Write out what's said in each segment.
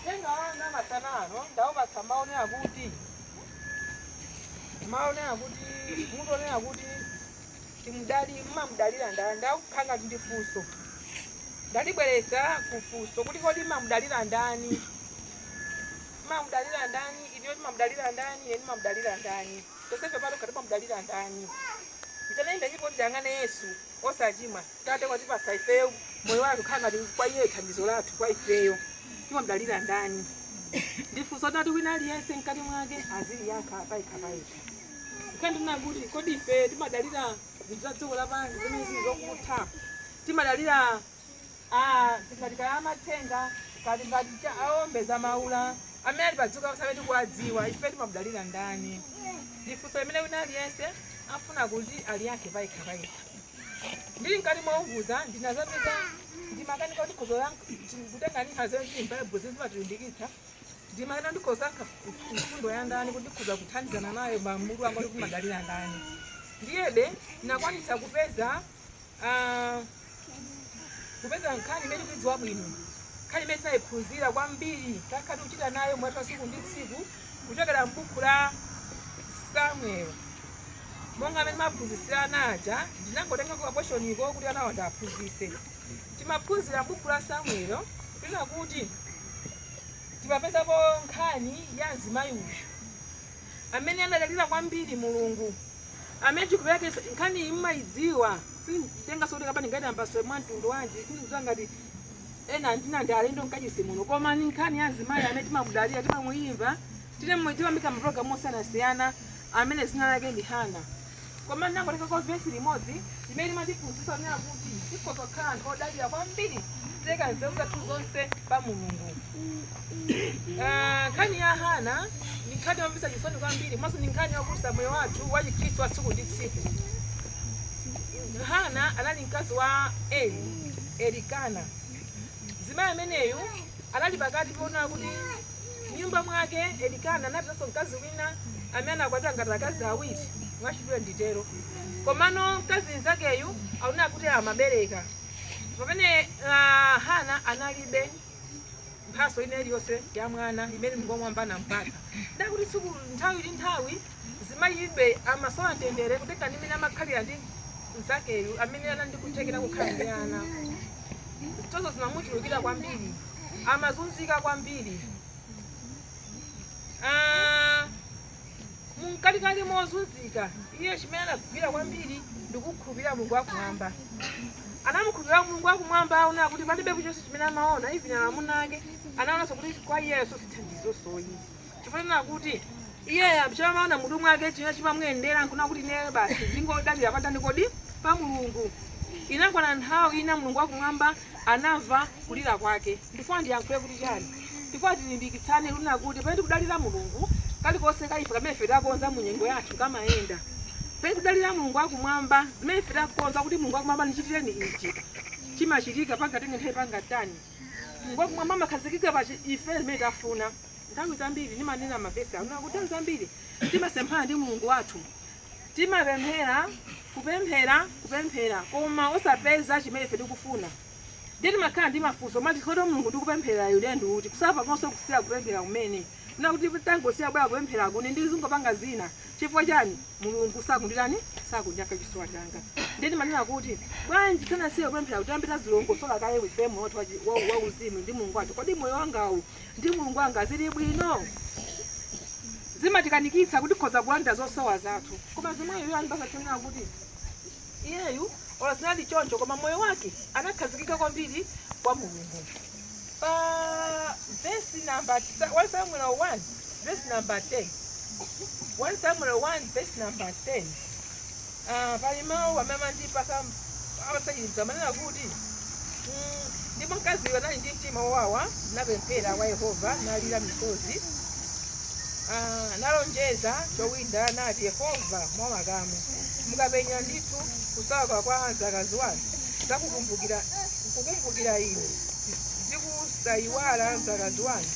Tenga wana masanano ndaupatsa maonera kuti mutonera kuti mmamudalira ndani. Ndakukhanga ndi funso ndalibwereza kufunso kuti kodi mmamudalira ndani, mmamudalira ndani, iniyo mmamudalira ndani, ine mmamudalira ndani, tosefe pano kati mmamudalira ndani. Mtanaenda ndipo ndiyang'ane Yesu osachimwa tate kwati pasa ifeyo moyo wake khanga ndi kwa iye thandizo lathu kwa ifeyo mmamudalira ndani. Ndifunso tati wina aliyense mkati mwake azili yankha paikha. Kandi nakuti kodi ife timadalira zinthu za dziko lapansi zimene zili zokutha, timadalira tingatika amatsenga kati ngati aombeza maula amene ali padzuka amene tikuwadziwa, ife timamudalira ndani. Ndifunso imene wina aliyense afuna kuti aliyankhe paikha. Ndili mkati mwaunguza ndinazapeza ndimakanika kuti khozo langa kutenga nkhaza m'Baibulo zimatilimbikitsa, ndimakanika kuti khozo langa mfundo ya ndani kuti ndikhoza kuthandizana nayo mamutu wanga kuti madalira ndani. Ndiyebe ndinakwanitsa kupeza nkhani imene tidziwa bwino, nkhani imene tinayiphunzira kwambiri takhati kuchita nayo mwathu wa tsiku ndi tsiku kuchokera m'buku la Samuel. Monga amene maphunzitsirana aja ndinangotenga kwa kweshoniko kuti anawo ndaphunzitse. Timaphunzira m'buku la Samuel tina kuti timapezapo nkhani ya mzimayi uyu amene anadalira kwambiri Mulungu, amene chikupeka nkhani iyi mmayidziwa sintenga sokuti kapani ngati ambaso mwa mtundu wanji kuti ngati ena ndina ndi alendo mkachisi muno, koma ni nkhani ya mzimayi amene timamudalira timamuyimva timamika mapulogalamu osiyanasiyana amene zina lake ndi Hanna. Koma ndinangoleka kwa vesi limodzi limene limatiphunzitsa nena kuti tikhoza kukhala anthu odalira kwambiri teka nzeru zathu zonse pa Mulungu. Nkhani ya Hanna ni nkhani yomvetsa chisoni kwambiri, maso ni nkhani yokusa moyo wathu wa Chikhristu wa tsiku ndi tsiku. Hanna anali mkazi wa Elikana. Zimayi ameneyu anali pakati poona kuti nyumba mwake Elikana anapitanso mkazi wina amene anakwatira ngati akazi awiri mwachidule nditero. Komano mkazi mnzakeyu aonera kuti amabereka. Pamene Hanna analibe mphaso ina iliyonse ya mwana imene Mulungu wamwamba anampatsa. Ndakuti tsiku nthawi ndi nthawi zimayibe amasowa mtendere kuteka ndi imene amakhalira ndi mnzakeyu amene anandikuthekera kukhala ndi ana. Zonse zimamuchulukira kwambiri, amazunzika kwambiri. Mkalikali mozunzika iye chimene anagwira kwambiri ndikukhulupirira Mulungu wakumwamba. Anamukhulupirira Mulungu wakumwamba aona kuti palibe chilichonse chimene amaona ivi na amuna ake anaonanso kuti kwa iyeyo sithandizo soyi. Chifukwa kuti iye amchamaona mutu mwake chimene chimamuyendera nkuna kuti ne basi ndingodalira patani kodi pa Mulungu. Inakwana nthawi ina Mulungu wakumwamba anamva kulira kwake. Ndifuna ndiyankhule kuti chani, ndifuna tilimbikitsane luna kuti pamene tikudalira Mulungu kalikonse kaifa kamene ife takonza mu nyengo yathu kamayenda. Pamene tikudalira Mulungu wakumwamba zimene ife takonza kuti Mulungu wakumwamba nichitireni ichi chimachitika pangatenge nthawi pangatani. Mulungu wakumwamba amakhazikika pa ife zimene tafuna. Nthawi zambiri ndimanena mavesi aona kuti nthawi zambiri timasemphana ndi Mulungu wathu, timapemphera kupemphera koma osapeza chimene ife tikufuna. Ndeti makhala ndi mafunso mati khoto Mulungu ndikupemphera ulendo uti kusapa konso kusira kupemphera umene na kuti tangosiya bwera kupemphera kuni ndizingopanga zina chifukwa chani Mulungu sakundilani sakundiyaka chisowa changa. Ndeti manena kuti bwanji sana siya kupemphera kuti ambita zilongo sola kaye wifemo watu wa uzimu ndi Mulungu wathu kodi moyo wangawu ndi Mulungu wanga zili bwino. Zimatikanikitsa kuti khoza kulanda zosowa zathu koma zimayo yo anibasa tonena kuti iyeyu olasinali choncho koma moyo wake anakhazikika kwambiri kwa Mulungu. Verse number 1 Samuel 1 verse number 10. 1 Samuel 1 verse number 10. Palimao wamema ndipasa abasayimza manena kuti ndipo mkazi wanali ndi mtima wawa napemphera wa Yehova nalira misozi. Nalonjeza chowinda nati Yehova mwa makamu mukapenya ndithu kusaka kwa mzakazi wanu kukumbukira ine ndikusayiwala mzakazi wanu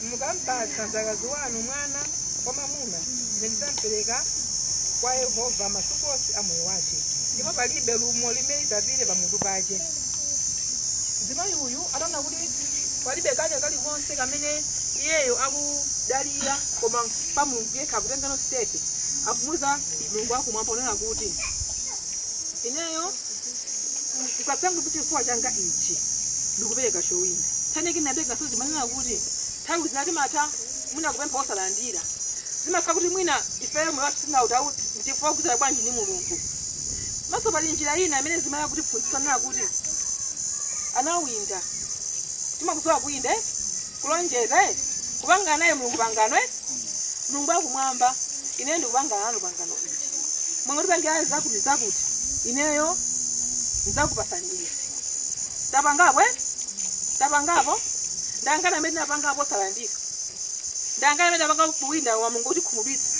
mukampatsa mzakazi wanu mwana wamwamuna ndidzamupereka kwa Yehova masiku onse a moyo wake ndipo palibe lumo limene lidzapite pamutu pake. Zimayi uyu anaona kuti palibe kanthu kalikonse kamene iyeyo akudalira koma pa Mulungu yekha akutengano stepe akumuza Mulungu akumwamba unena kuti ineyo ukapanga kuti chifukwa changa ichi ndikupereka chowina thaneki ndapeka sozi manena kuti nthawi zinati mata mwina kupempha osalandira zimakhala kuti mwina ifeyo moyo wathu sinautau chifukwa kuchita bwanji ni Mulungu maso pali njira ina amene zimaya kuti phunzitsanena kuti anawinda timakusowa kuwinda kulonjeza kupangana naye Mulungu pangano Mulungu akumwamba ine ndikupangana nanu pangano ichi mwe kuti pangira zakuti ineyo ndzakupasani izi tapangapo ndangana amene napangapo osalandira ndanga amene apanga kuwinda wa Mulungu kuti khumudwitsa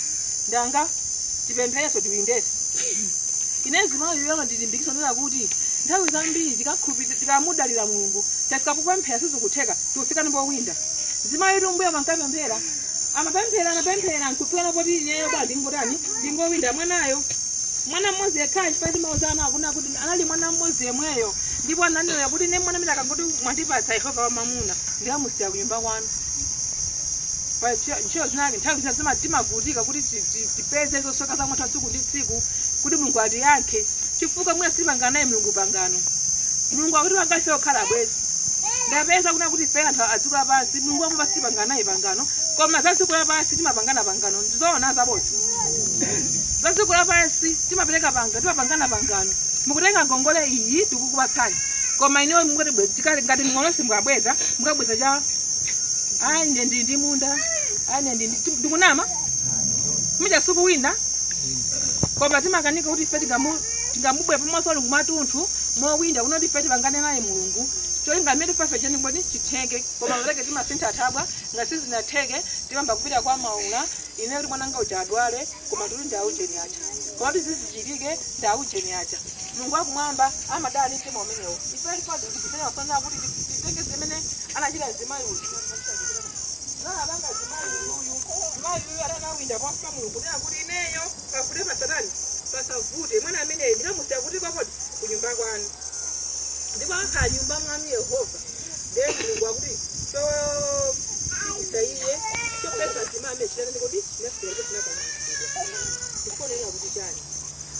ndanga tipemphereso tiwindese ine zimayo yona ndilimbikisa nena kuti nthawi zambiri tikamudalira Mulungu tafikapupemphera sizikutheka tikufika ndimbowinda zimayo tumbuya pankapemphera anapemphera nkufika poti ineyo bwa ndingotani ndingowinda mwana mmodzi yekhayi chifukwa timauzana akuna kuti anali mwana mmodzi yemweyo ndipo ananena kuti ne mwana amene akangoti mwandipatsa Yehova wamwamuna ndikamusiya kunyumba kwanu ntchito zinake nthawi zina timavutika kuti tipeze zosoka za mwathu tsiku ndi tsiku kuti Mulungu atiyankhe chifukwa mwina sitipangana naye Mulungu pangano Mulungu akuti pangafe okhala bwezi ndapeza kuna kuti ife anthu adziko lapansi Mulungu amapa sitipangana naye pangano koma za dziko lapansi timapangana pangano ndizoona zabodza za dziko lapansi timapangana pangano mukutenga ngongole iyi tikukupatsani koma ineyo ngati mng'onosi mukabweza cha ayi ndi munda ayi ndikunama muchasukuwinda koma timakanika kuti ife tingamubwe pamaso Mulungu matunthu mowinda kunoti ife tipangane naye Mulungu cholinga mmene tifafe cheningoti chitheke koma maleke timasintha thabwa ngati zinatheke timamba kupita kwa maula ineyo kuti mwananga uja adwale koma tuli ndaujeni aja koma kuti zizichitike ndaujeni aja Mulungu akumwamba amadala mtima umenewo ife tipene wafanira kuti titenge zimene anachita zimayi uyu nalabanga zimayi uyu atakawinda pansi pa Mulungu nena kuti ineyo pavute pasatani pasavute mwana ameneyi ndinamusiya kuti kwakoti kunyumba kwanu ndipo akhala nyumba mwanu Yehova ndiye Mulungu akuti chofikisa iye chopeza zima amene chinanene kuti chinasiyako chinapangaaidwa ndikonena kuti chani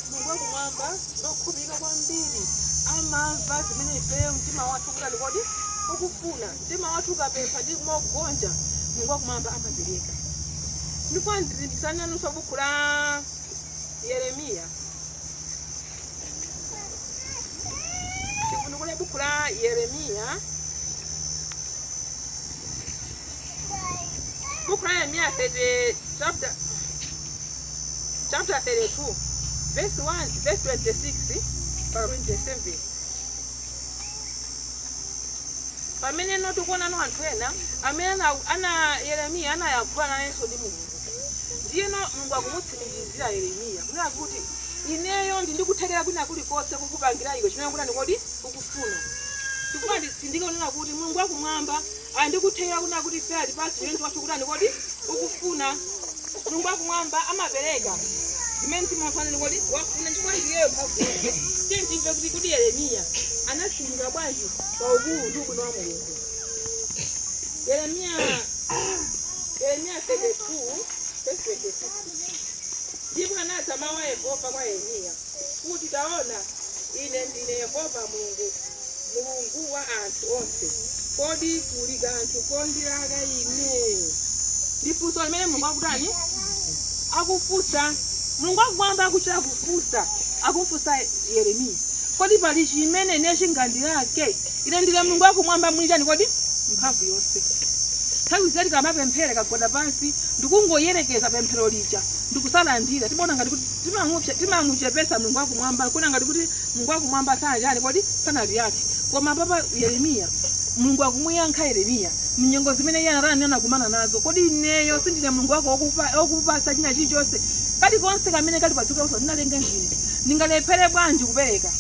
Mulungu akumwamba nokhulupirika kwambiri amamva zimene ifeyo mtima wathu kutani kodi ukufuna mtima wathu ukapempha ndi kumagonja Mulungu akumwamba amapereka ndipo ndilimbikisana nanu buku la Yeremiya tifunukule buku la Yeremiya chapter 32 verse 1 verse 26 para 27 pamene notikona no anthu ena amene ana Yeremiya anayankhula nayenso ndi Mulungu ndiyeno Mulungu akumutsimikizira Yeremiya kunena kuti ineyo ndikuthekera kwina kulikonse kukupangira iwe chimene kunani kodi ukufuna chifukwa nditsindika kunena kuti Mulungu akumwamba andikuthekera kunena kuti ife ali pansi chimene tiwathu kunani kodi ukufuna Mulungu akumwamba amapereka zimene timafanira kodi wafuna chifukwa iyeyo mphamvu timve kuti Yeremiya anatsindika bwanji pa ukulu ndi ubwino wa Mulungu Yeremiya 32 verse 26 ndipo anadza mawu a Yehova kwa Yeremiya kuti taona ine ndine Yehova Mulungu wa anthu onse kodi kuli kanthu kondilaka ine ndifunso limene Mulungu akutani akufunsa Mulungu akumwamba akuchita kufunsa akumfunsa Yeremiya kodi pali chimene ne chingandilake ine ndile Mulungu akumwamba mwinjani kodi mphamvu yonse nthawi zati kamapemphera kagwada pansi ndikungoyerekeza pemphero lija ndikusalandira timaona ngati kuti timamuchepesa Mulungu akumwamba kuna ngati kuti Mulungu akumwamba sanali kodi sanali yake koma papa Yeremiya Mulungu akumuyankha Yeremiya mnyengo zimene iye anakumana nazo kodi ineyo sindine Mulungu wako okupasa china chilichonse kali konse kamene kali padziko lonse ndinalenga ndine ndingalephere bwanji kupereka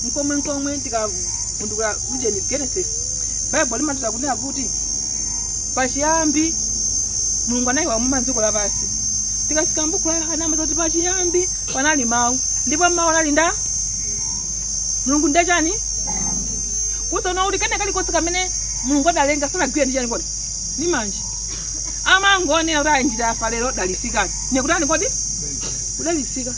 mkomwe tikavundukula mjeni Genesis Bible limatira kunena kuti pachiyambi Mulungu anayiwa dziko lapansi tikafika m'buku la Hanna amazoti pachiyambi panali mawu ndipo mawu anali nda Mulungu ndachani kusono kuti kene kali konse kamene Mulungu adalenga sana gwe ndi chani kodi ni manje amangone oranjira afa lero dalisikani nekutani kodi kudalisika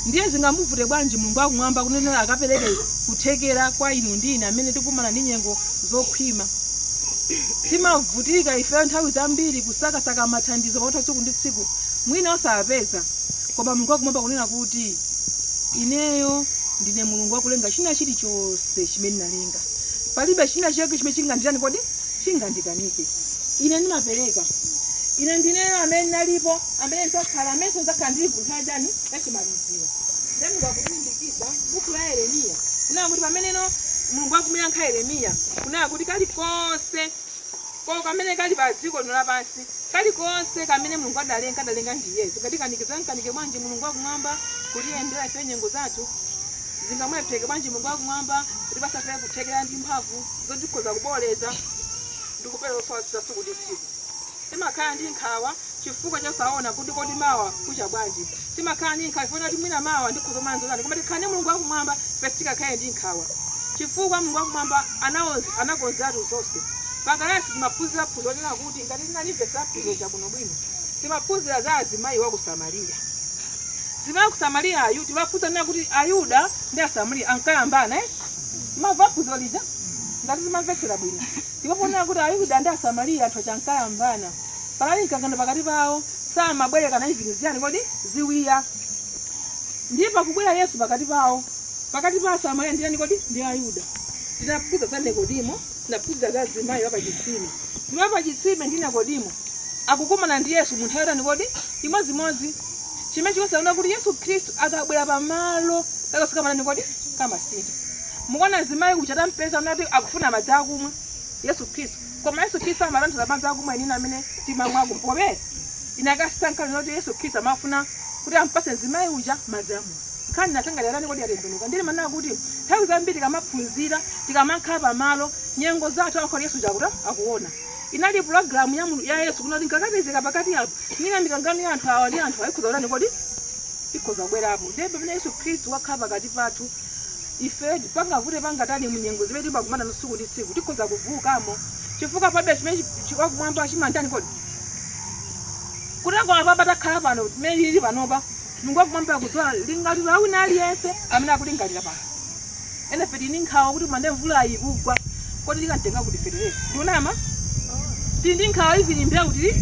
ndiye zingamuvute bwanji Mulungu akumwamba kunena akapereke kuthekera kwa inu ndine amene tikumana ndi nyengo zokhwima timavutika ife nthawi zambiri kusakasaka mathandizo pakuti tsiku ndi tsiku mwina osapeza koma Mulungu akumwamba kunena kuti ineyo ndine Mulungu wakulenga china chilichonse chimene nalenga palibe china chake chimene chinganditani kodi chingandikanike ine ndimapereka ine ndineyo amene nalipo amene ndakhala amene ndakhala ndili kunthawi ndani yachimaliziro Mungu akutindikiza buku la Yeremia kuna kuti pameneno Mulungu akumiyankha Yeremia kuna kuti kali konse ko kamene kali pa dziko lino lapansi kali konse kamene Mulungu adalenga ndiye kanike bwanji Mulungu akumwamba kuti endera ife nyengo zathu zingamwepeke bwanji Mulungu akumwamba kuti basafika kuthekera ndi mphamvu zotikhoza kuboleza ndikupera osawasa tsiku ndi tsiku timakhala ndi nkhawa chifukwa chosaona kuti kodi mawa kucha bwanji timakhala ndi nkhawa ifuna kuti mwina mawa ndikhoza manzo zani koma tikhane Mulungu akumwamba festika khale ndi nkhawa chifukwa Mulungu akumwamba anakonzatu zonse pakalasi timaphunzira phunziro lina kuti ngati tinalivesa phunziro chakuno bwino timaphunzira za azimayi wa ku Samariya zimayi ku Samariya ayu timaphunzira kuti Ayuda ndi Asamariya ankayambana mava phunziro lija ngati timamvetsera bwino tipofuna kuti Ayuda ndi Asamariya anthu achankayambana palali kangano pakati pawo samabwereka na ivini ziyani kodi ziwiya ndiye pakubwera Yesu pakati pawo pakati pa Asamariya ndiyani kodi ndi Ayuda tinaphunzira za Nikodimo tinaphunzira za azimayi wapachitsime ndi Nikodimo akukumana ndi Yesu munthu ayotani kodi imodzimodzi chimene chikusaona kuti Yesu Khristu akabwera pamalo akasakamana kodi kamasika mukuona azimayi kuja tampeza unati akufuna madzi akumwa Yesu Khristu koma Yesu Khristu amalanthula madzi akumwa inina amene timamwako mpopera inakasitankhani kuti Yesu Khristu amafuna kuti ampase azimayi uja madzi akumwa nkhani natangalirani kodi atembenuka ndili manena kuti nthawi zambiri tikamaphunzira tikamakhala pamalo nyengo zathu akhali Yesu jakuta akuona inali programu ya Yesu kunati ngakapezeka pakati apo nina mikangano ya anthu awa ndi anthu ayikhoza kutani kodi ikhoza kubwerapo ndiye pamene Yesu Khristu wakhala pakati pathu ife pangavute pangatani munyengo zimene timakumana tsiku ndi tsiku tikhoza kuvukamo chifukwa palibe chimene wakumwamba chimandani kodi kutangwa papa takhala pano timene lili panopa Mulungu akumwamba akudziwa lingati lawina aliyense amene akulingalira pano ene feti ni nkhawa kuti mande mvula ikugwa kodi likantenga kuti fetereza ndionama ndi nkhawa ivi limbea kuti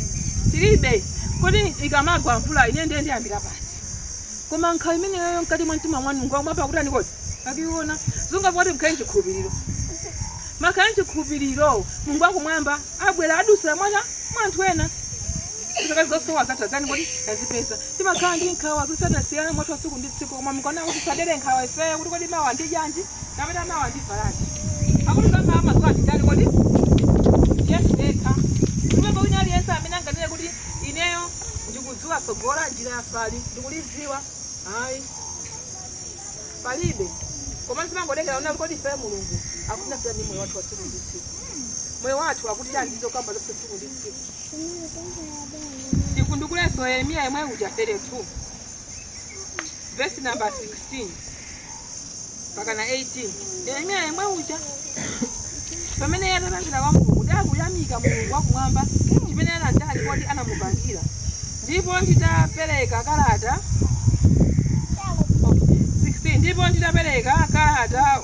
tilibe kodi ikamagwa mvula ine ndiye ndiyambira pati koma nkhawa imeneyo mkati mwa mtima mwanu Mulungu akumwamba akutani kodi akiona zunga kuti mkhaye chikhulupiriro makhaye chikhulupiriro Mulungu akumwamba abwera adusira mwana mwanthu ena zosowa zatazani kodi azipeza timakhala ndi nkhawa zosatasiyana mwathu wa tsiku ndi tsiku koma mukona kuti sadere nkhawa ife kuti kodi mawa ndi janji kapena mawa ndi farati akuti kama amaziwa ndani kodi Yesu eka kumbe wina aliyense amene anganene kuti ineyo ndikudziwa sogola njira ya fali ndikulidziwa hayi palibe koma simangodekera una kodi ife Mulungu akuna fya ni moyo wathu wa tsiku ndi tsiku moyo wathu akuti chandizo kamba za tsiku ndi tsiku ndikundukuleso Yeremia yemwe uja 32 verse number 16 mpaka na 18 Yeremia yemwe uja pamene yatatangira kwa Mulungu ndakuyamika Mulungu wakumwamba chimene anandani kodi anamupangira ndipo nditapereka kalata 16 ndipo nditapereka kalata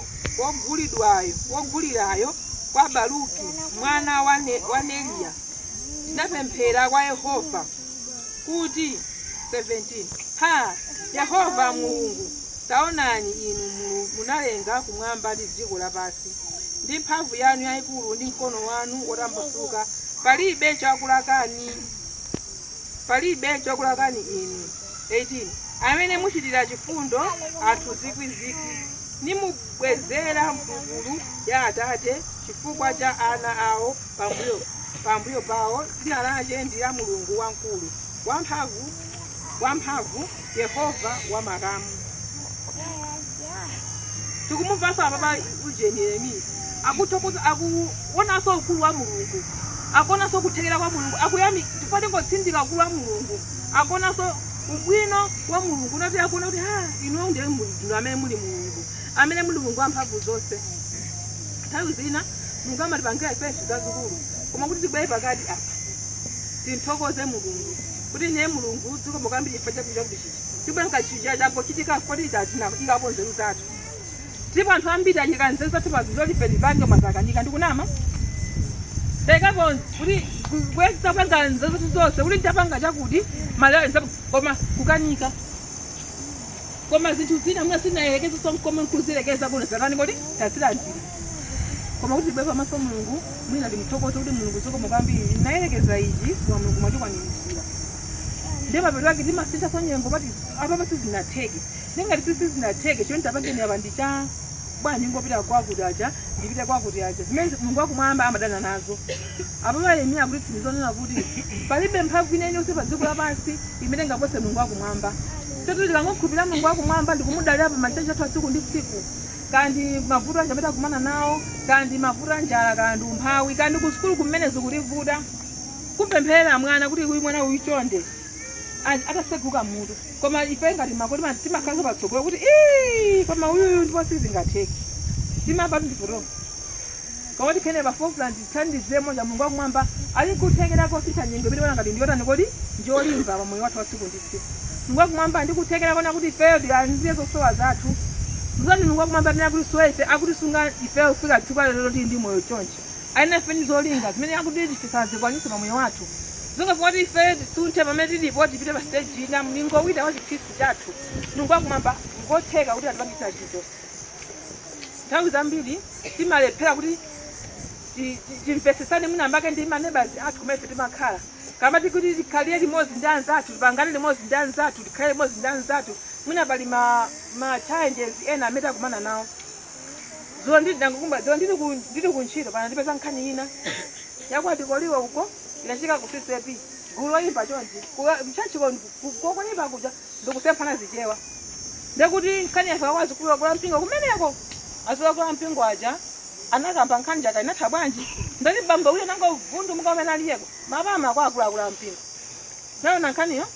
wogulirayo kwa Baruki mwana wa Neriya ndinapemphera kwa Yehova kuti 17 Yehova Mulungu taonani inu munalenga kumwamba ndi dziko lapansi ndi mphamvu yanu yayikulu ndi mkono wanu wotambasuka palibe chakulakani inu 18 amene muchitira chifundo anthu zikwizikwi nimubwezera mphulupulu ya Atate chifukwa cha ana awo pambuyo pawo dzina lake ndi la Mulungu wamkulu wamphamvu Yehova wamakamu tikumumvasa baba ujeni Yeremia akutokoza akuonaso ukulu wa Mulungu akonaso kuthekera kwa Mulungu akuyami tifate ngotsindika ukulu wa Mulungu akonaso ubwino wa Mulungu nati akona kuti ino ndiye Mulungu amene muli Mulungu amene muli Mulungu wamphamvu zonse nthawi zina Mulungu amatipangira ife zazukulu koma kuti tibwere pakati apa tinthokoze Mulungu kuti ne Mulungu dziko mukambiri ife chakuja kuti chichi tibwere mkachija chapo chitika kodi tatina ikaponze uzatu tipo anthu ambiri anyikanzeza tipazizo life libange mazakanika ndikunama ndekapo kuti kwesa panga nzezo zose kuti tapanga chakuti malaya koma kukanika koma zinthu zina mwa sinayekeza sonkoma nkuzilekeza kuno zakani kodi tasilandira koma kuti baba maso Mulungu mwina ndimthokoze kuti Mulungu zoko mukambiri nayerekeza iji kwa Mulungu mwachikwanirira ndema pedu yake timasintha sonyengo pati apa sizinatheke ndingati sizinatheke chonde tapangeni apa ndicha bwanji ngopita kwakuti aja ndipite kwakuti aja zimene Mulungu akumwamba amadana nazo apa Yeremiya kuti tsinizonena kuti palibe mphamvu ina iliyonse pa dziko lapansi imene ingapose Mulungu akumwamba toto tikangokhulupirira Mulungu akumwamba ndikumudalira pa machacha athu tsiku ndi tsiku kandi mavuto anja amene akumana nawo kandi mavuto anjala kandi umphawi kandi kusukulu kumene zikutivuta kupempherera mwana kuti uyu mwana uyu chonde ataseguka mutu koma ife ngati makoti timakhala patsogolo kuti koma uyu ndipo sizingatheke timapatu ndivuto koma tikhene pa Falkland tithandizemo ja Mulungu akumwamba ali kuthekerako sithanyengo imene wana ngati ndiyotani kodi njolimba pa moyo wathu wa tsiku ndi tsiku Mulungu akumwamba ndikuthekera kona kuti ifeyo tilandire zosowa zathu mzani Mulungu akumwamba amene akutiswete akutisunga ifeyo kufika tsiku lero tili ndi moyo chonchi aina ife ndi zolinga zimene akuti tisazikwanitse pa moyo wathu zonga kuti ife tisunthe pamene tilipo tipite pa stage ina mlingo wina wa Chikhristu chathu Mulungu akumwamba ngotheka kuti atipangitsa chilichonse nthawi zambiri timalephera kuti timvesesane mwina mbake ndi maneighbors athu kumene ife timakhala kama tikuti tikhalire limodzi ndi anzathu tipangane limodzi ndi anzathu tikhale limodzi ndi anzathu mwina pali ma challenges ena amene akumana nawo zo ndili kuntchito pana ndipeza nkhani ina yakwati koliwa uko inachika kusisepi gulo imba chonji mchachiko kokonipa kuja ndikusemphana zichewa ndekuti nkhani yafakwazi kula mpingo kumeneko aziwa kula mpingo aja anakamba nkhani jaka inatha bwanji ndali bamba uyo nanga vundu mukamena aliyeko mapama kwakula mpingo naona nkhaniyo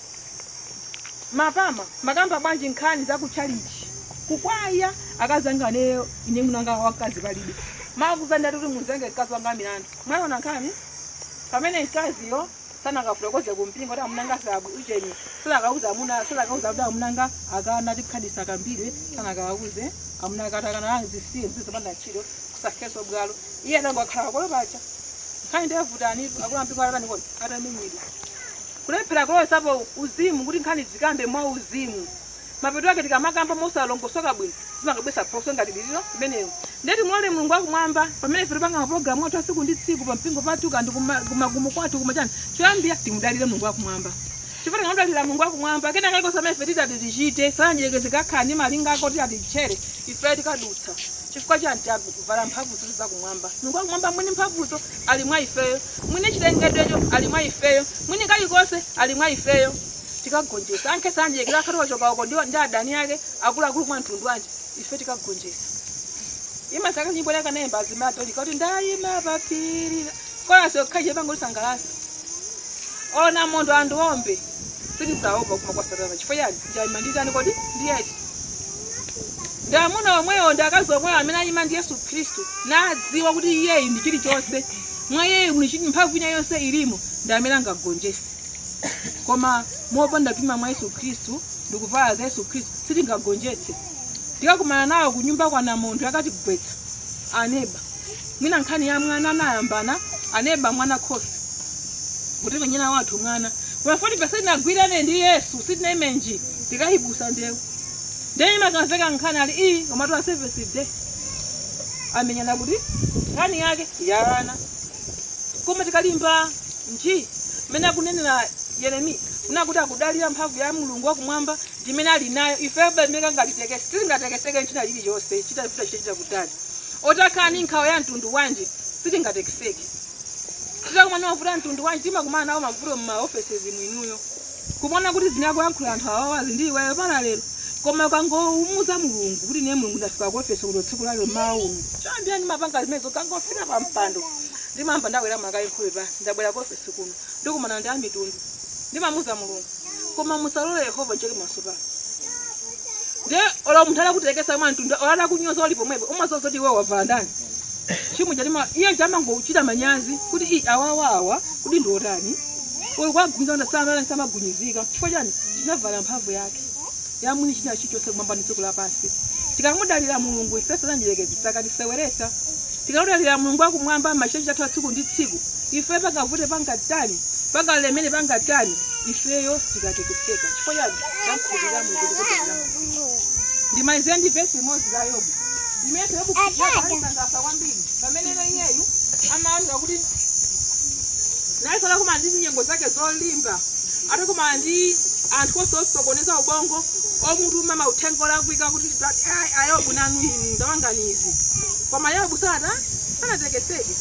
mapama makamba bwanji nkhani zakuchalichi kukwaya akazanganeyo ine munanga wakazi palibe makuzanda kuti mnzake kazi wanga milandu mwaona nkhani pamene mkaziyo sana kafulokoze kumpingo kuti amunanga sabu ujeni sana kauza kuti amunanga akana tikhadisa kambiri sana kauze amunanga atakana zisiye mbizo panda chiro kusakheso bwalo iye nango akhala kolo pacha nkhani ndevutani akula mpingo atani kodi atamenyidwa kulephera kolo sapo uzimu kuti nkhani zikambe mwa uzimu mapeto yake tikamakamba mosalongosoka bwino zimakabwesa phoso ngati lililo imeneyo ndeti mulole Mulungu akumwamba pamene ife tipanga program wathu tsiku ndi tsiku pa mpingo pathu kandi kumagumo kwathu kumachani choyambira timudalire Mulungu akumwamba chifukwa tingadalira Mulungu akumwamba kena kaliko samene ife titati tichite sanjekeze kakhani malinga ako titati tichere ife tikadutsa chifukwa chani takuvala mphamvu za kumwamba Mulungu akumwamba mwini mphamvuzo ali mwa ifeyo mwini chilengedwecho ali mwa ifeyo mwini kalikonse ali mwa ifeyo tikagonjesa anke sanjekera akhati wachoka uko ndi adani yake akuluakulu mwa mtundu wanje ife tikagonjesa imasaka nyimbo yake naemba azimatolika kuti ndayima papiri kola sokhaje pango sangalasa ona mondo andiombe sitidzaopa kuma kwa Satana chifukwa yani ndayima nditani kodi ndiyeti ndamuna omweyo ndakazomweyo amene ayima ndi Yesu Khristu nadziwa kuti iyeyi ndi chilichonse mwa iyeyi muli mphamvu ina yonse ilimo ndi amene angagonjese koma mopanda pima mwa Yesu Khristu ndikuvala za Yesu Khristu sitingagonjetse tikakumana nawo kunyumba kwa namuntu akati kugwetsa aneba mwina nkhani ya mwana nayambana aneba mwana khofi kuti menyana wathu mwana kwa 40% nagwirane ndi Yesu sitinemenji tikahibusa ndewo ndeni makamveka nkhani ali koma twa service day amenyana kuti nkhani yake yarana koma tikalimba nji mena kunenera Yeremiya unakuti akudalira mphamvu ya Mulungu akumwamba ndimene ali nayo ife bemeka ngalitekese sitingatekeseke nchina lili yonse chita kutali otakani nkhawa ya mtundu wanje sitingatekeseke titakumana mavuto mtundu wanje timakumana nawo mavuto mu offices mwinuyo kumona kuti zinakuyankhula anthu awawazi ndi iweyo pana lero koma kangoumuza Mulungu kuti ne Mulungu ndafika ku office kuti tsiku lalo mawu chambia ndi mapanga zimezo kangofika pa mpando ndimamba ndawera makayi nkhupa ndabwera ku office kuno ndikumana ndi amitundu ndimamuza Mulungu koma musalole Yehova njoke masopa nde ola munthu akutekesa mwa mtundu ola kunyoza oli pomwepo umazozoti iwe wava ndani chimwe chatima iye chamangochita manyazi kuti awawawa kuti ndotani uyu kwagwiza ndasamagunyizika chifukwa chani chinavala mphamvu yake yamuni china chichonse kumwamba ndi dziko lapansi. Tikamudalira Mulungu ife sananjirekezi tiseweresa. Tikamudalira Mulungu akumwamba mashenji athu tsiku ndi tsiku ife pangavute pangatani pangalemere pangatani ifeyo tikatekeseka chifukwa chani takhulupirira Mulungu. Ndimalize ndi vesi imodzi la Yobu imene Yobu kujaza kwambiri pamene iyeyu amaona kuti naisala kuma ndi nyengo zake zolimba ati kuma ndi anthu ososokoneza ubongo omutuma mauthengola kuika kuti Ayobu nanu ini ndawanganizi koma Yobu sanatekeseke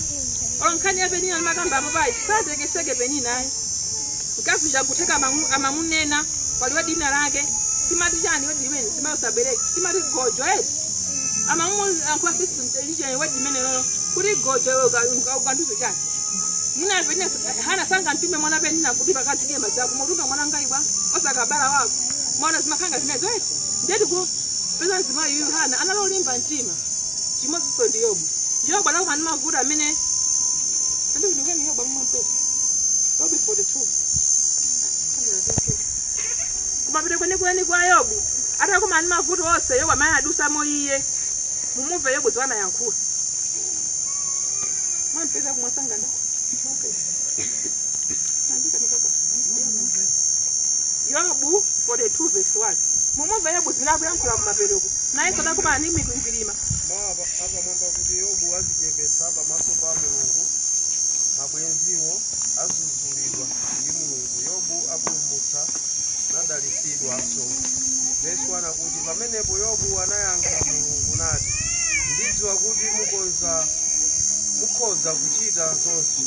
onkhani yapeni amakamba apapai sanatekeseke peni naye mkazi chakutheka amamunena paliwe dina lake timati chani wedi imene simayosabereka timati gojo eti amamu ankwa system ichene wedi imene lolo kuti gojo ukanduze chani nina pene Hanna sanga ntime mwana peni na kuti pakati kema zako mutuka mwana ngaibwa osakabala wako mwana zimakhanga zimezo eti ndeti ku pesa zima yu Hanna analolimba ntima chimozi so ndi Yobu Yobu alakumani mavuta amene ndi kunokeni Yobu amapesa Yobu 42 kumapita kweni kwa Yobu ata kumani mavuto ose Yobu amene adusa moiye mumuve Yobu zwana yankhula mwampeza kumwasanga nda Yobu 42 verse 1 mumuve Yobu zinaku yankhula kumapereko naye soda kumani mikwingilima baba apa mwamba kuti Yobu azichepetsa pamaso pa Mulungu mabwenziwo azuzulidwa ndi Mulungu Yobu apulumutsa nadalitsidwanso. Verse 1 akuti pamenepo Yobu anayankha Mulungu nati ndidziwa kuti mukhoza kuchita zonse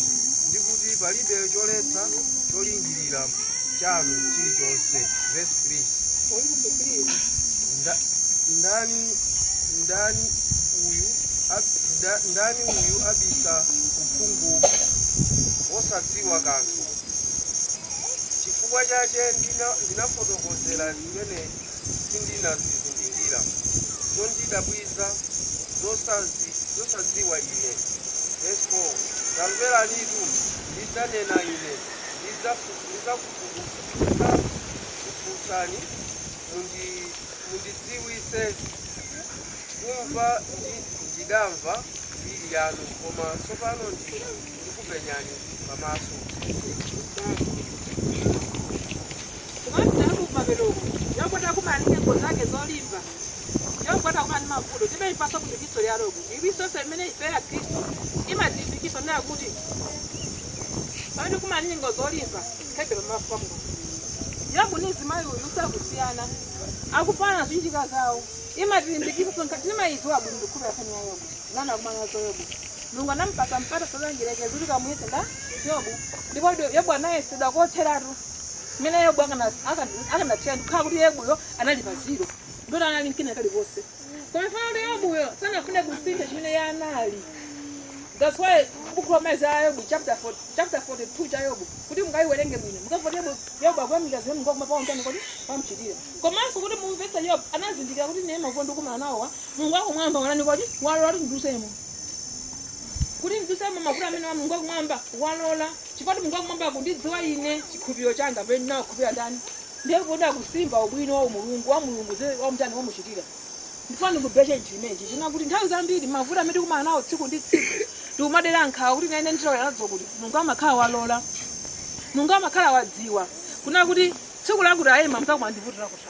ndi kuti palibe choletsa cholingirira chanu chilichonse. Verse 3 Ndani uyu abisa uphungu osadziwa kanthu chifukwa chache ndinafotokozera zimene sindinazizindikira zondidabwiza zosadziwa ine. Verse 4 tamveranitu ndidzanena ine ndidzakufunsani mundidziwitse kumva ndidamva mbiri yanu koma tsopano ndikupenyani pamaso. Yokwata kumani nyengo zake zolimba yokwata kumani mavuto tibe ipasa kuti Kristo ya Yobu ibiso semene ifera Kristo imadifikiso na kuti pamene kumani nyengo zolimba kaibe pamaso pako Yobu ni zimayo yusa kusiyana akufana zinjika zawo imadifikiso sonkati maizwa bundu kuba fanya Yobu nana kumana zo Yobu Mulungu anampasa mpata solangirekeza kuti kamuyese nda Yobu ndipo Yobu anayeseda kotheratu mene Yobu akanatia ndikhala kuti Yobuyo anali pa zero ndona anali nkina kali bose koma fana Yobuyo sanafune kusintha chimene ya anali. That's why ukukhomeza Yobu chapter 42 cha Yobu kuti mungayiwerenge bwino mukafoti Yobu akwamika zimene Mulungu kumapa ontani kuti pamuchitira komanso kuti mumvesa Yobu anazindikira kuti nema kondo kumana nawo Mulungu akumwamba wanani kuti walola kuti ndusemo kuti ndusemo mavuto amene wa Mulungu akumwamba walola chifukwa Mulungu akumwamba kundidziwa ine chikhulupiriro changa pamene nakhulupirira ndani ndiye kuda kusimba ubwino wa Mulungu wa mtani wamuchitira ndifuna kubesha chimenechi china kuti nthawi zambiri mavuto amene kumana nawo tsiku ndi tsiku ndikumadera nkhawa kuti nene nditola nazo kuti Mulungu amakhala walola Mulungu amakhala wadziwa kuna kuti tsiku lakuti ayima mzakumandivutira kuti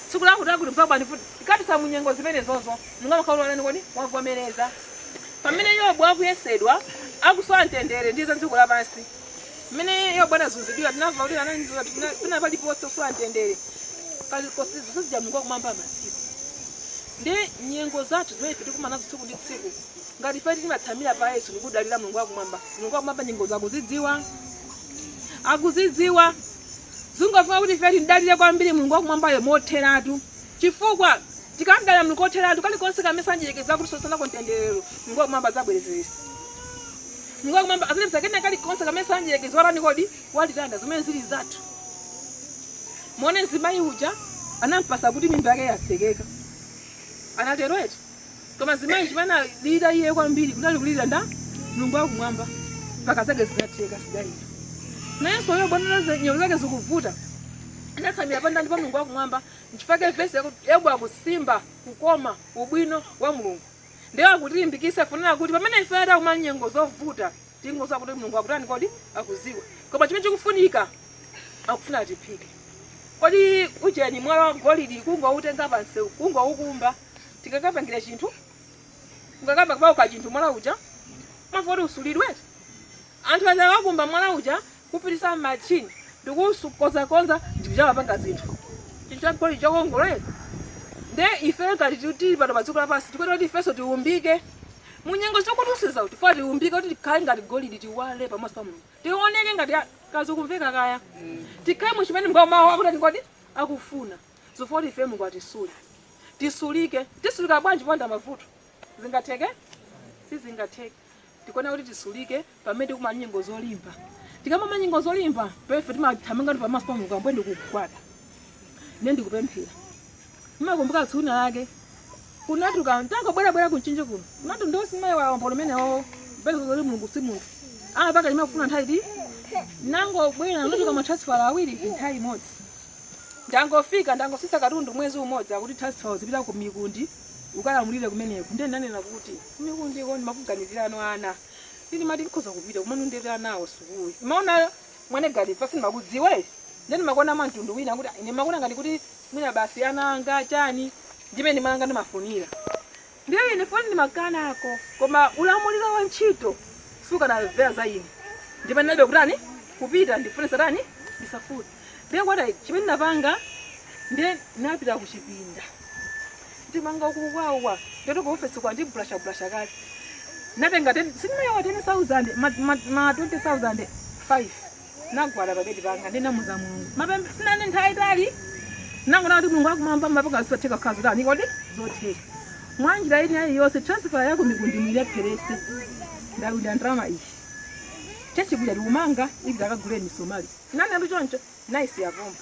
tsiku lakuti mzakumandivutira ikatisa munyengo zimene zozo Mulungu amakhala walola kuti wavomereza pamene Yobu akuyesedwa akusowa mtendere ndizo tsiku lapansi mene Yobu anazunzidwa tinamva kuti ananizwa tuna paliponse sowa mtendere kali kosizo sizija Mulungu akumwamba masiku ndi nyengo zathu zimene tikumana nazo tsiku ndi tsiku ngati fati timatsamira pa Yesu ndikudalira Mulungu akumwamba nyengo zakuzidziwa akuzidziwa zingofuna kuti fati ndalire kwambiri Mulungu akumwambayo motheratu chifukwa tikamdalira Mulungu otheratu kalikonse kamesanjekeza kuti sosana kontenderero Mulungu akumwamba zabwerezeresa Mulungu akumwamba azilipsa kena kalikonse kamesanjekeza warani kodi walitanda zimene zili zathu mone zimayi uja anampasa kuti mimba yake yasekeka anatero eti koma zimayi chimana lira iye kwambiri kunali kulira nda Mulungu wakumwamba mpaka zake zinatheka sidalira. Nayenso yo bwana nyoyo zake zikuvuta. Anasamira panda ndipo Mulungu wakumwamba nchifake vese yebu akusimba kukoma ubwino wa Mulungu. Ndio akutilimbikisa funana kuti pamene ife ada kumanyengo zovuta tingoza kuti Mulungu akutani kodi akuziwa. Koma chimene chikufunika akufuna atipike. Kodi ujeni mwala golidi kungo utenga panse kungo ukumba tikakapangira chinthu ngakamba kuba ukachinthu mwala uja mafodi usulidwe anthu aja wakumba mwala uja kupitisa machini ndikusukoza konza ndibyawa panga zinthu chintu goli chokongolera nde ife ngati tili pano padziko lapasi tikwera kuti ifeso tiumbike munyengo zokutusiza kuti fati tiumbike kuti tikhale ngati golidi tiwale pamaso pa Mulungu tioneke ngati kazokumveka kaya tikhale muchimene mngoma akuti ngodi akufuna zofoti ife Mulungu atisule tisulike tisulika bwanji panda mavuto zingatheke sizingatheke tikona kuti tisulike pamene kumanyengo zolimba tikama manyengo zolimba pefe timathamanga ndi pamaso pa Mulungu ambo ndikukwata ine ndikupemphera makumbuka tsuna lake kunatuka ntanga bwera kunchinje kuno natu ndosi mayi wa mbolo menewo bezo zoli Mulungu si munthu paka limafuna nthawi nango bwera ndotuka matransfer awiri nthawi imodzi ndangofika ndangosisa katundu mwezi umodzi akuti transfer zipita ku mikundi ukalamulire kumeneko ndiye ndanena kuti mikundi koni makuganizirano ana ndini mati nkhoza kupita kumene ndetera nawo sukulu maona mwane gadi fasi makudziwe ndeni makona mantundu wina kuti ine makona ngati kuti mwina basi ananga chani ndimene manga ndimafunira ndiye ine foni ndimakana ako koma ulamuliro wa ntchito suka na vera za ine ndimene nabe kutani kupita ndifune satani ndisafute ndiye kwata chimene napanga ndiye napita kuchipinda ndimanga kukwawa ndoto ku office kwa ndiblasha kale natenga sinimayowa 10,000 ma 20,005 nagwala babedi banga ndina muza Mulungu mapembe sinane nthawi tali nango nati Mulungu akumwamba mapaka zisotheka kazo tani kodi zotheka mwanjira ine yose transfer yako mikundi mwile perese ndawida ndrama iyi chechikuja ndikumanga ivi dakaguleni Somali nani ndo choncho nice yapomba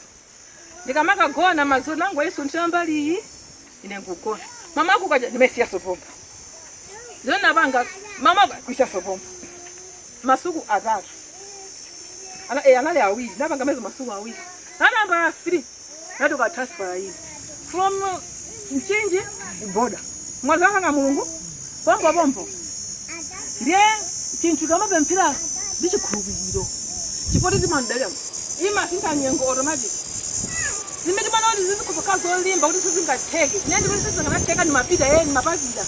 ndikamaka gona mazulu nango yesu ntambali ine ngugona mama akukaja nimesiya sopomba zona banga mama kwisha sopomba masuku atatu anale awili nabanga mezo masuku awili namba 3 natoka transfer hii from Mchinji boda mwazanga nga Mulungu bombo ndiye chintu kama bempira ndichikhulupiriro chipoti timandalira ima sinkanyengo automatic zimeti manoti zizikutoka zolimba kuti sizingatheke nyendi kuti sizingatheka ni mapita yeni mapazida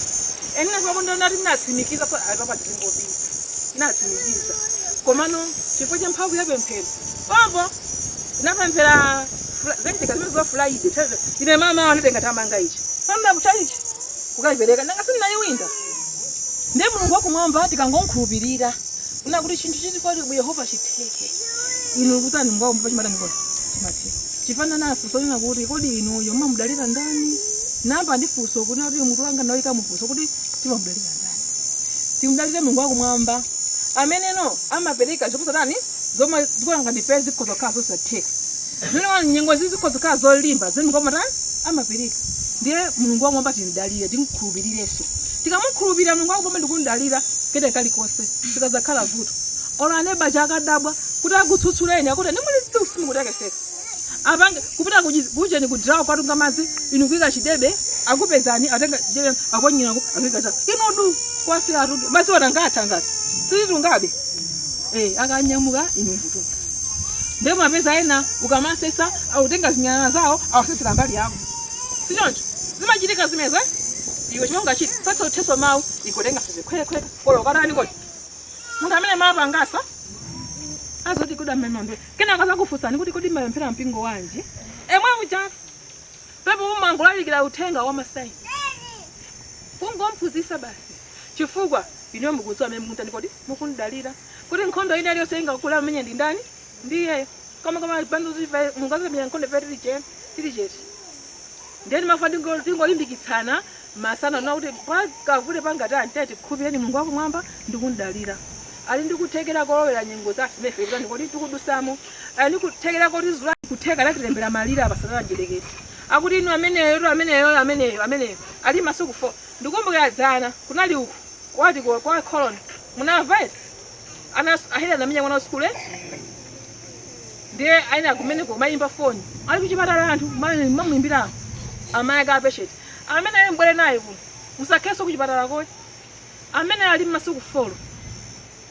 enina kwa kondo nati natsimikiza pa apapa ndingobisa natsimikiza komano chifo cha mphamvu ya bempera bombo napempera zendika zimezo Friday ine mama anatenga tamanga ichi pamba kuchaichi ukaibereka nangasini nayo winda nde Mulungu wakumwamba tikangonkhulupirira una kuti chinthu chiti kwa Yehova chitheke inu kutani mngwa mpa chimata ngoni chimatheka chifana nafu sonena kuti kodi inu yoma mudalira ndani namba ndifuso kuti kuti mutu wanga nawika mufuso kuti timamudalira ndani timudalire Mulungu wakumwamba amene no amapereka zokuza tani zoma ndikolanga ndipezi kuzokazo zatheka zino nyengo zizikozoka zolimba zini ngoma tani amapereka ndiye Mulungu wakumwamba timudalire tinkhulupirireso tikamukhulupirira Mulungu wakumwamba ndikundalira kete kali kose tikazakhala vuto ola ne baja akadabwa kuti akutsutsuleni akuti ndimuli tsimu kutekeseka apange kupita kuje ni kudraw kwatunga madzi inu kuika chidebe akupezani atenga jere akonyinako akuika cha inodu kwasi atudu basi watangata ngati situngabe akanyamuka inu mvuto nde mapeza ena ukamasesa au tenga zinyana zao awasesera mbali yako sichoncho zimachitika zimeze iwe chonga chiti sasa uteso mau ikotenga sese kwele kolo karani kodi mundu amene mapangasa azoti kuda mmemambe kena akaza kufusani kuti kodi mapempera mpingo wanji emwe muja pepo umangulalikira uthenga wa Masai kungompuzisa basi chifukwa ino mukutso amene mukuntani kodi mukundalira kuti nkhondo ine aliyo senga kula amenye ndi ndani ndiye kama bandu ziva mungaze bya nkhondo vetri cheti ndeni mafandi ngolimbikitsana masana na kuti pakavule pangatani tete khupireni Mulungu wakumwamba ndikundalira ali ndikuthekera kolowera nyengo za mefe kuti ndikoti tikudusamo ali ndikuthekera kuti zula kutheka lakitembera malira abasana njelekezi akuti inu ameneyo ali masuku 4 ndikumbukira dzana kunali uku wati kwa colony munamva eti ahera namenya mwana wa skule ndiye aina kumeneko mayimba foni ali kuchipatala anthu mamuimbira amayi aka patient amene ali mbwere naye kuno musakheso kuchipatala koyi amene ali mmasiku 4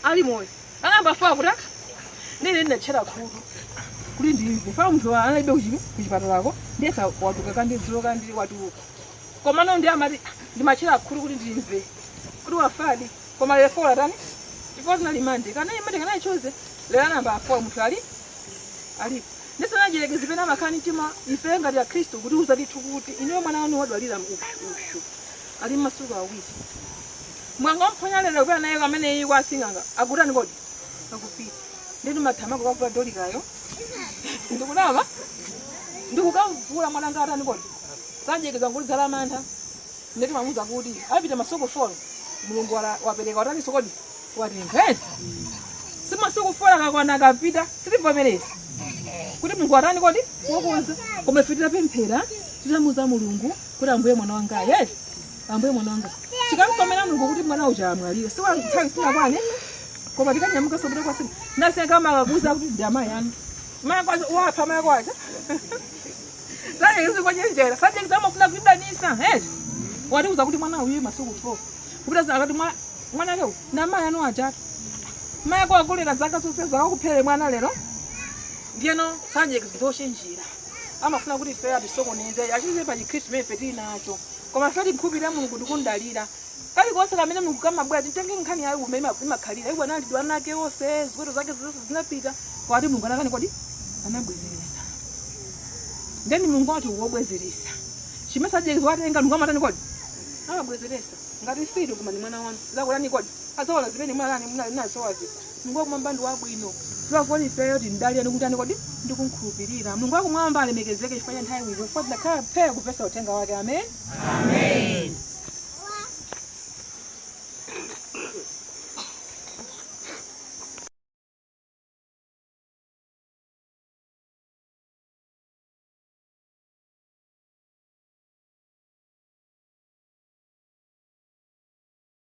ali moyo anamba afa kuti nini ndinatchera khutu kuti ndimve fa munthu analibe kuchipatalako ndiyesa watuka kandi dzulo kandi watuka koma no ndi amati ndimachera khutu kuti ndimve kuti wafadi koma lero 4 atani chifukwa tinali mande kana imande kana ichoze lero anamba 4 munthu alipo ndisanajerekezi pena makhani mtima ife ngati ya Khristu kuti uzatithu kuti ineyo mwana wanu wadwalira ushu ali mmasuku awiri mwanga mphonya lero kupera naye amene iye kwasinganga akutani kodi akupita ndinu mathama kukavula dolikayo ndikunama ndikukavula mwana nga atani kodi sanjekeza nguli dzala mantha ndeti mamuza kuti apita masuku 4 Mulungu wapereka watani sokodi watimveni si masuku 4 akakwana akapita sitivomereza kuti Mulungu watani kodi wokonza koma fitira pemphera titamuza Mulungu kuti ambuye mwana wanga yeti ambuye mwana wanga tikamkomera Mulungu kuti mwana uja amwalire siwa nthawi sinakwane koma tikanyamuka sobera kwa sini nasenga makabuza kuti ndi amayi anu maya kwaza wapha maya kwaza sanje izi kwenyenjera sanje ngizamafuna kudanisa wati uza kuti mwana uyu masuku 4 kupita zakati mwana leo na maya anu ajatu maya kwa kulira zaka soseza akuphere mwana lero ndiyeno sanje ngizoshenjira amafuna kuti ife atisokoneze achize pa Khristu mefe tinacho koma feti mkhupira Mulungu ndikundalira kali konse kamene Mulungu kamabwera titenge nkhani yayo umene imakhalira iwo anali dwana ake onse ziweto zake zonse zinapita kwati Mulungu anakani kodi anabwezeresa ndeni Mulungu wati wobwezeresa chimesa je watenga Mulungu amatani kodi amabwezeresa ngati sido koma ni mwana wanu zakutani kodi azola zimene mwana nani nazo wazi Mulungu akumwamba ndi wabwino sivafoni ifeyo tindalira ndikutani kodi ndikunkhulupirira Mulungu akumwamba alemekezeke chifanya nthawi kufuatira khala pheya kupesa uthenga wake amen